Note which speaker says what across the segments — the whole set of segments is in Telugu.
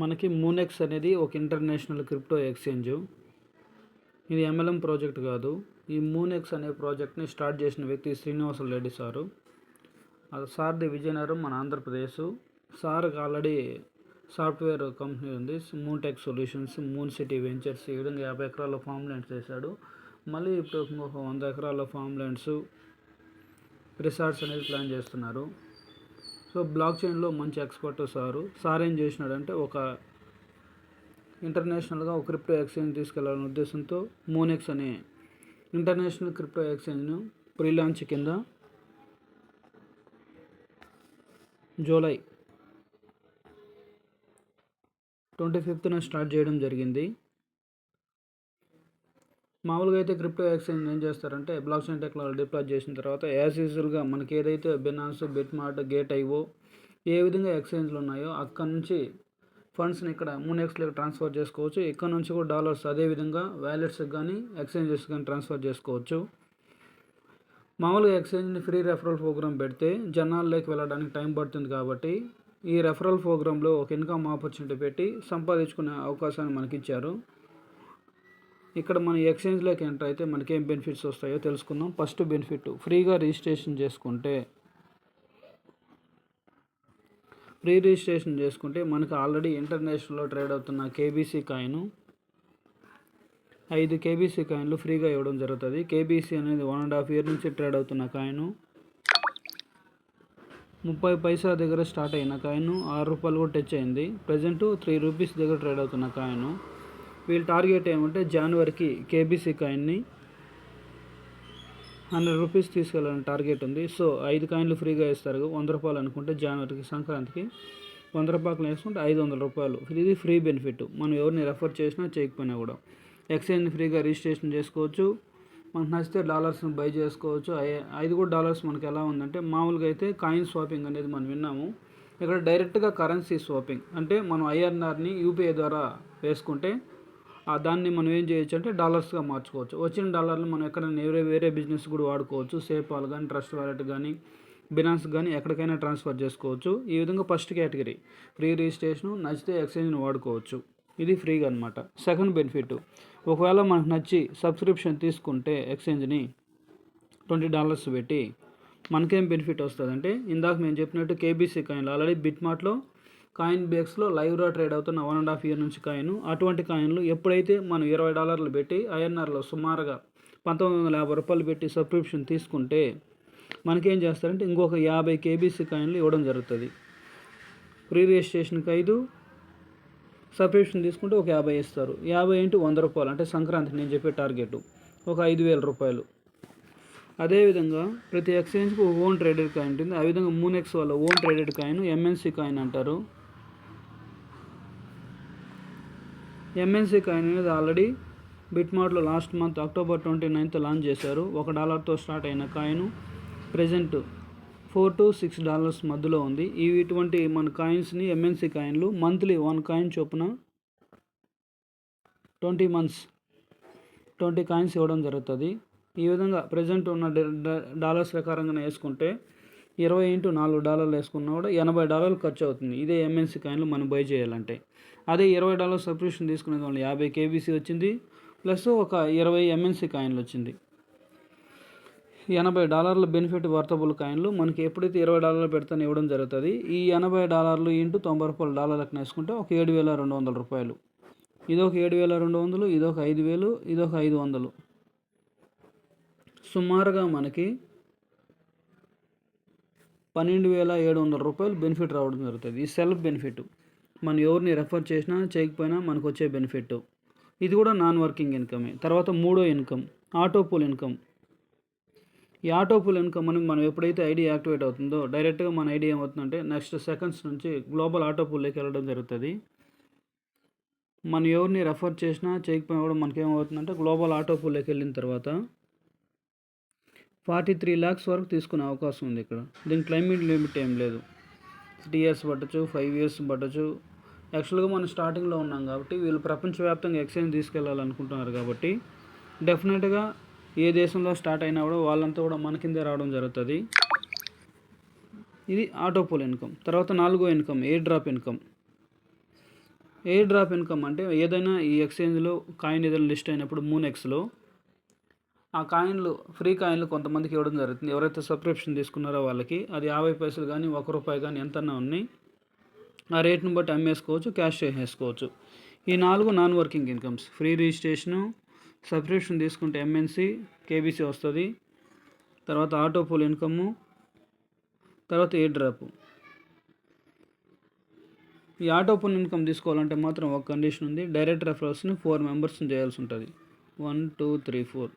Speaker 1: మనకి మూనెక్స్ అనేది ఒక ఇంటర్నేషనల్ క్రిప్టో ఎక్స్చేంజ్. ఇది ఎంఎల్ఎం ప్రాజెక్ట్ కాదు. ఈ మూనెక్స్ అనే ప్రాజెక్ట్ని స్టార్ట్ చేసిన వ్యక్తి శ్రీనివాసులు రెడ్డి సారు. అది సార్ది విజయనగరం, మన ఆంధ్రప్రదేశ్. సార్కి ఆల్రెడీ సాఫ్ట్వేర్ కంపెనీ ఉంది, మూన్టెక్ సొల్యూషన్స్, మూన్ సిటీ వెంచర్స్. ఈ విధంగా 50 ఎకరాల ఫామ్ ల్యాండ్స్ వేశాడు. మళ్ళీ ఇప్పుడు ఒక 100 ఎకరాల ఫామ్ ల్యాండ్స్, రిసార్ట్స్ అనేది ప్లాన్ చేస్తున్నారు. సో బ్లాక్ చైన్లో మంచి ఎక్స్పర్ట్ సార్ ఏం చేసినాడంటే ఒక ఇంటర్నేషనల్గా ఒక క్రిప్టో ఎక్స్చేంజ్ తీసుకెళ్లాలనే ఉద్దేశంతో మూనెక్స్ అనే ఇంటర్నేషనల్ క్రిప్టో ఎక్స్చేంజ్ను ప్రీ లాంచ్ కింద జూలై 25న స్టార్ట్ చేయడం జరిగింది. మామూలుగా అయితే క్రిప్టో ఎక్స్చేంజ్ ఏం చేస్తారంటే బ్లాక్ చైన్ టెక్నాలజీ డిప్లాయ్ చేసిన తర్వాత యాజ్ యూజువల్గా మనకి ఏదైతే బినాన్స్, బిట్మార్ట్, గేట్ ఐఓ ఏ విధంగా ఎక్స్చేంజ్లు ఉన్నాయో అక్కడ నుంచి ఫండ్స్ని ఇక్కడ మూనెక్స్లోకి ట్రాన్స్ఫర్ చేసుకోవచ్చు. ఇక్కడ నుంచి కూడా డాలర్స్ అదేవిధంగా వ్యాలెట్స్కి కానీ ఎక్స్చేంజెస్ కానీ ట్రాన్స్ఫర్ చేసుకోవచ్చు. మామూలుగా ఎక్స్చేంజ్ని ఫ్రీ రెఫరల్ ప్రోగ్రామ్ పెడితే జనాల్లోకి వెళ్ళడానికి టైం పడుతుంది కాబట్టి ఈ రెఫరల్ ప్రోగ్రాంలో ఒక ఇన్కమ్ ఆపర్చునిటీ పెట్టి సంపాదించుకునే అవకాశాన్ని మనకి ఇచ్చారు. ఇక్కడ మన ఎక్స్చేంజ్లోకి ఎంటర్ అయితే మనకి ఏం బెనిఫిట్స్ వస్తాయో తెలుసుకుందాం. ఫస్ట్ బెనిఫిట్, ఫ్రీగా రిజిస్ట్రేషన్ చేసుకుంటే మనకు ఆల్రెడీ ఇంటర్నేషనల్లో ట్రేడ్ అవుతున్న కేబీసీ కాయిన్ 5 కేబీసీ కాయిన్లు ఫ్రీగా ఇవ్వడం జరుగుతుంది. కేబీసీ అనేది 1.5 ఇయర్ నుంచి ట్రేడ్ అవుతున్న కాయిన్. 30 పైసా దగ్గర స్టార్ట్ అయిన కాయిన్ 6 రూపాయలు కూడా టచ్ అయింది. ప్రజెంట్ 3 రూపీస్ దగ్గర ట్రేడ్ అవుతున్న కాయిన్. వీళ్ళ టార్గెట్ ఏమంటే జనవరికి కేబీసీ కాయిన్ని 100 రూపీస్ తీసుకెళ్ళాలని టార్గెట్ ఉంది. సో 5 కాయిన్లు ఫ్రీగా ఇస్తారు. 100 రూపాయలు అనుకుంటే జనవరికి సంక్రాంతికి 100 రూపాయలు వేసుకుంటే 500 రూపాయలు. ఇది ఫ్రీ బెనిఫిట్. మనం ఎవరిని రెఫర్ చేసినా చేయకపోయినా కూడా ఎక్స్చేంజ్ ఫ్రీగా రిజిస్ట్రేషన్ చేసుకోవచ్చు. మనకు నచ్చితే డాలర్స్ని బై చేసుకోవచ్చు. అది కూడా డాలర్స్ మనకి ఎలా ఉందంటే మామూలుగా అయితే కాయిన్ స్వాపింగ్ అనేది మనం విన్నాము. ఇక్కడ డైరెక్ట్గా కరెన్సీ స్వాపింగ్ అంటే మనం ఐఆర్ఆర్ని యూపీఐ ద్వారా వేసుకుంటే దాన్ని మనం ఏం చేయొచ్చు అంటే డాలర్స్గా మార్చుకోవచ్చు. వచ్చిన డాలర్లు మనం ఎక్కడైనా వేరే బిజినెస్ కూడా వాడుకోవచ్చు. సేపాల్ కానీ, ట్రస్ట్ వాలెట్ కానీ, బినాన్స్ కానీ ఎక్కడికైనా ట్రాన్స్ఫర్ చేసుకోవచ్చు. ఈ విధంగా ఫస్ట్ కేటగిరీ ఫ్రీ రిజిస్ట్రేషన్, నచ్చితే ఎక్స్చేంజ్ని వాడుకోవచ్చు. ఇది ఫ్రీగా అనమాట. సెకండ్ బెనిఫిట్, ఒకవేళ మనకు నచ్చి సబ్స్క్రిప్షన్ తీసుకుంటే ఎక్స్చేంజ్ని $20 పెట్టి మనకేం బెనిఫిట్ వస్తుందంటే ఇందాక నేను చెప్పినట్టు కేబీసీ కాయిన్లు ఆల్రెడీ బిట్మార్ట్లో కాయిన్ బేక్స్లో లైవ్గా ట్రేడ్ అవుతున్న 1.5 ఇయర్ నుంచి కాయిన్. అటువంటి కాయిన్లు ఎప్పుడైతే మనం $20 పెట్టి ఐఎన్ఆర్లో సుమారుగా 1950 రూపాయలు పెట్టి సబ్స్క్రిప్షన్ తీసుకుంటే మనకేం చేస్తారంటే ఇంకొక 50 కేబీసీ కాయిన్లు ఇవ్వడం జరుగుతుంది. ప్రీ రిజిస్ట్రేషన్కి 5, సబ్స్క్రిప్షన్ తీసుకుంటే ఒక 50 ఇస్తారు. 50 × 100 రూపాయలు అంటే సంక్రాంతికి నేను చెప్పే టార్గెట్ ఒక 5,000 రూపాయలు. అదేవిధంగా ప్రతి ఎక్స్చేంజ్కి ఓన్ ట్రేడెడ్ కాయిన్ ఉంటుంది. ఆ విధంగా మూనెక్స్ వాళ్ళ own traded coin MNC coin అంటారు. ఎంఎన్సీ కాయిన్ అనేది ఆల్రెడీ బిట్మార్ట్లో last month October 29th launch చేశారు. $1తో స్టార్ట్ అయిన కాయిన్ ప్రజెంట్ $4 to $6 మధ్యలో ఉంది. ఇటువంటి మన కాయిన్స్ని ఎంఎన్సీ కాయిన్లు మంత్లీ 1 కాయిన్ చొప్పున 20 months 20 కాయిన్స్ ఇవ్వడం జరుగుతుంది. ఈ విధంగా ప్రజెంట్ ఉన్న డాలర్స్ ప్రకారంగా వేసుకుంటే 20 × $4 వేసుకున్నా కూడా $80 ఖర్చు అవుతుంది. ఇదే ఎంఎన్సీ కాయిన్లు మనం బై చేయాలంటే. అదే $20 సబ్స్క్రిప్షన్ తీసుకునే వాళ్ళు 50 కేబీసీ వచ్చింది, ప్లస్ ఒక 20 ఎంఎన్సీ కాయిన్లు వచ్చింది. $80 బెనిఫిట్ వర్తబుల్ కాయిన్లు మనకి ఎప్పుడైతే $20 పెడితేనే ఇవ్వడం జరుగుతుంది. ఈ $80 × 90 రూపాయలు డాలర్లకు వేసుకుంటే ఒక 7,200 రూపాయలు. ఇదొక 7,200, ఇదొక 5,000, ఇదొక 500. సుమారుగా మనకి 12,700 రూపాయలు బెనిఫిట్ రావడం జరుగుతుంది. ఈ సెల్ఫ్ బెనిఫిట్ మనం ఎవరిని రెఫర్ చేసినా చేయకపోయినా మనకు వచ్చే బెనిఫిట్. ఇది కూడా నాన్ వర్కింగ్ ఇన్కమే. తర్వాత మూడో ఇన్కమ్ ఆటోపూల్ ఇన్కమ్. ఈ ఆటోపూల్ ఇన్కమ్ అని మనం ఎప్పుడైతే ఐడి యాక్టివేట్ అవుతుందో డైరెక్ట్గా మన ఐడి ఏమవుతుందంటే నెక్స్ట్ సెకండ్స్ నుంచి గ్లోబల్ ఆటోపూల్లోకి వెళ్ళడం జరుగుతుంది. మనం ఎవరిని రెఫర్ చేసినా చేయకపోయినా కూడా మనకేమవుతుందంటే గ్లోబల్ ఆటోపూల్లోకి వెళ్ళిన తర్వాత 43 lakhs వరకు తీసుకునే అవకాశం ఉంది. ఇక్కడ దీని క్లైమేట్ లిమిట్ ఏం లేదు. 3 years పట్టచ్చు, 5 years పట్టచ్చు. యాక్చువల్గా మనం స్టార్టింగ్లో ఉన్నాం కాబట్టి వీళ్ళు ప్రపంచవ్యాప్తంగా ఎక్స్చేంజ్ తీసుకెళ్లాలనుకుంటున్నారు కాబట్టి డెఫినెట్గా ఏ దేశంలో స్టార్ట్ అయినా కూడా వాళ్ళంతా కూడా మన కిందే రావడం జరుగుతుంది. ఇది ఆటోపూల్ ఇన్కమ్. తర్వాత నాలుగో income air drop income. Air drop income అంటే ఏదైనా ఈ ఎక్స్చేంజ్లో కాయిన్ ఏదైనా లిస్ట్ అయినప్పుడు మూనెక్స్లో ఆ కాయిన్లు ఫ్రీ కాయిన్లు కొంతమందికి ఇవ్వడం జరుగుతుంది. ఎవరైతే సబ్స్క్రిప్షన్ తీసుకున్నారో వాళ్ళకి అది 50 పైసలు కానీ ₹1 కానీ ఎంతన్నా ఉన్నాయి. ఆ రేట్ని బట్టి అమ్మేసుకోవచ్చు, క్యాష్ చేసేసుకోవచ్చు. ఈ 4 non working incomes. Free registration, subscription తీసుకుంటే ఎంఎన్సి, కేబీసీ వస్తుంది, తర్వాత ఆటో పూల్ ఇన్కము, తర్వాత ఎయిర్ డ్రాప్. ఈ ఆటో పూల్ ఇన్కమ్ తీసుకోవాలంటే మాత్రం ఒక కండిషన్ ఉంది. డైరెక్ట్ రెఫరల్స్ని 4 మెంబర్స్ని చేయాల్సి ఉంటుంది. 1 2 3 4.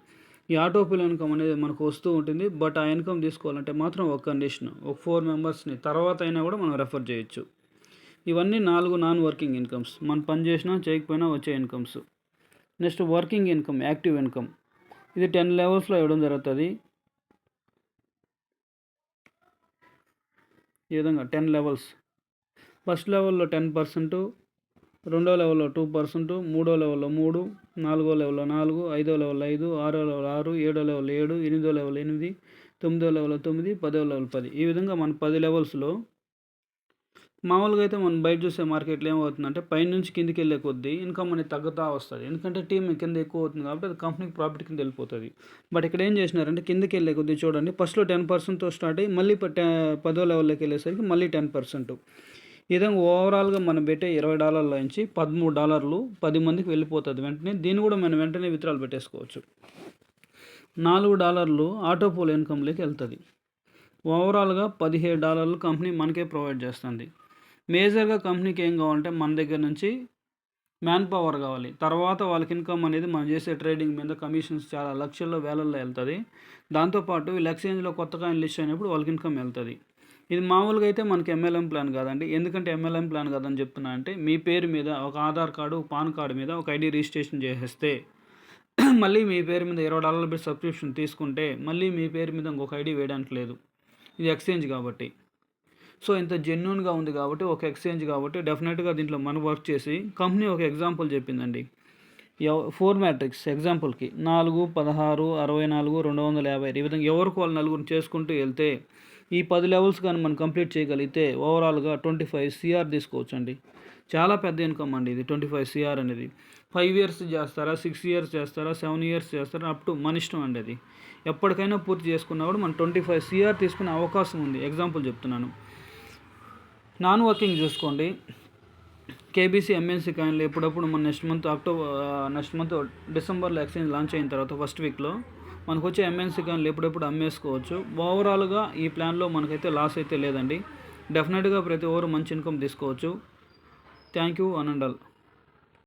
Speaker 1: ఈ ఆటో పూల్ ఇన్కమ్ అనేది మనకు వస్తూ ఉంటుంది. బట్ ఆ ఇన్కమ్ తీసుకోవాలంటే మాత్రం ఒక కండిషన్, ఒక 4 మెంబర్స్ని తర్వాత అయినా కూడా మనం రెఫర్ చేయొచ్చు. ఇవన్నీ 4 నాన్ వర్కింగ్ ఇన్కమ్స్. మనం పని చేసినా చేయకపోయినా వచ్చే incomes. Next working income, active income. ఇది 10 లెవెల్స్లో ఇవ్వడం జరుగుతుంది. ఈ విధంగా 10 లెవెల్స్. ఫస్ట్ లెవెల్లో 10%, రెండో లెవెల్లో 2%, మూడో లెవెల్లో 3, నాలుగో లెవెల్లో 4, ఐదో లెవెల్లో 5, ఆరో లెవెల్ 6, ఏడో లెవెల్ 7, ఎనిమిదో లెవెల్ 8, తొమ్మిదో లెవెల్ 9, పదో లెవెల్ 10. ఈ విధంగా మన 10 లెవెల్స్లో మామూలుగా అయితే మనం బయట చూసే మార్కెట్లో ఏమవుతుందంటే పైనుంచి కిందికి వెళ్ళే కొద్దీ ఇన్కమ్ అనేది తగ్గుతూ వస్తుంది. ఎందుకంటే టీం కింద ఎక్కువ అవుతుంది కాబట్టి అది కంపెనీకి ప్రాఫిట్ కింద వెళ్ళిపోతుంది. బట్ ఇక్కడ ఏం చేసినారంటే కిందికి వెళ్ళే కొద్దీ చూడండి, ఫస్ట్లో 10%తో స్టార్ట్ అయ్యి మళ్ళీ 10వ లెవెల్లోకి వెళ్ళేసరికి మళ్ళీ 10%. ఈ విధంగా ఓవరాల్గా మనం పెట్టే $20 నుంచి $13 10 మందికి వెళ్ళిపోతుంది వెంటనే. దీన్ని కూడా మనం వెంటనే విత్డ్రాల్ పెట్టేసుకోవచ్చు. $4 ఆటో పూల్ ఇన్కమ్లోకి వెళ్తుంది. ఓవరాల్గా $17 కంపెనీ మనకే ప్రొవైడ్ చేస్తుంది. మేజర్గా కంపెనీకి ఏం కావాలంటే మన దగ్గర నుంచి మ్యాన్ పవర్ కావాలి. తర్వాత వాళ్ళకి ఇన్కమ్ అనేది మనం చేసే ట్రేడింగ్ మీద కమిషన్స్ చాలా లక్షల్లో వేలల్లో వెళ్తుంది. దాంతోపాటు వీళ్ళు ఎక్స్చేంజ్లో కొత్త కాయిన్ లిస్ట్ అయినప్పుడు వాళ్ళకి ఇన్కమ్ వెళ్తుంది. ఇది మామూలుగా అయితే మనకి ఎంఎల్ఎం ప్లాన్ కాదండి. ఎందుకంటే ఎంఎల్ఎం ప్లాన్ కాదని చెప్తున్నా అంటే మీ పేరు మీద ఒక ఆధార్ కార్డు, పాన్ కార్డు మీద ఒక ఐడి రిజిస్ట్రేషన్ చేసేస్తే మళ్ళీ మీ పేరు మీద $20 పెట్టి సబ్స్క్రిప్షన్ తీసుకుంటే మళ్ళీ మీ పేరు మీద ఇంకొక ఐడి వేయడానికి లేదు. ఇది ఎక్స్చేంజ్ కాబట్టి. సో ఇంత జెన్యూన్గా ఉంది కాబట్టి, ఒక ఎక్స్చేంజ్ కాబట్టి డెఫినెట్గా దీంట్లో మనం వర్క్ చేసి కంపెనీ ఒక ఎగ్జాంపుల్ చెప్పిందండి. 4 మ్యాట్రిక్స్ ఎగ్జాంపుల్కి 4, 16, 64, 250 ఈ విధంగా ఎవరికి వాళ్ళు నలుగురు చేసుకుంటూ వెళ్తే ఈ 10 లెవెల్స్ కానీ మనం కంప్లీట్ చేయగలిగితే ఓవరాల్గా 25 CR తీసుకోవచ్చండి. చాలా పెద్ద ఇన్కమ్ అండి ఇది 25 CR అనేది. 5 ఇయర్స్ చేస్తారా, 6 ఇయర్స్ చేస్తారా, 7 ఇయర్స్ చేస్తారా, అప్ టు మన ఇష్టం అండి. అది ఎప్పటికైనా పూర్తి చేసుకున్నా కూడా మనం 25 CR తీసుకునే అవకాశం ఉంది. ఎగ్జాంపుల్ చెప్తున్నాను. నాన్ వర్కింగ్ చూసుకోండి. కేబీసీ, ఎంఎన్సీ కాయిన్లు ఎప్పుడప్పుడు మన నెక్స్ట్ మంత్ డిసెంబర్లో ఎక్స్చేంజ్ లాంచ్ అయిన తర్వాత ఫస్ట్ వీక్లో మనకు వచ్చే ఎంఎన్సీ కాయిన్లు ఎప్పుడెప్పుడు అమ్మేసుకోవచ్చు. ఓవరాల్గా ఈ ప్లాన్లో మనకైతే లాస్ అయితే లేదండి. డెఫినెట్గా ప్రతి ఒక్కరు మంచి ఇన్కమ్ తీసుకోవచ్చు. Thank you one and all.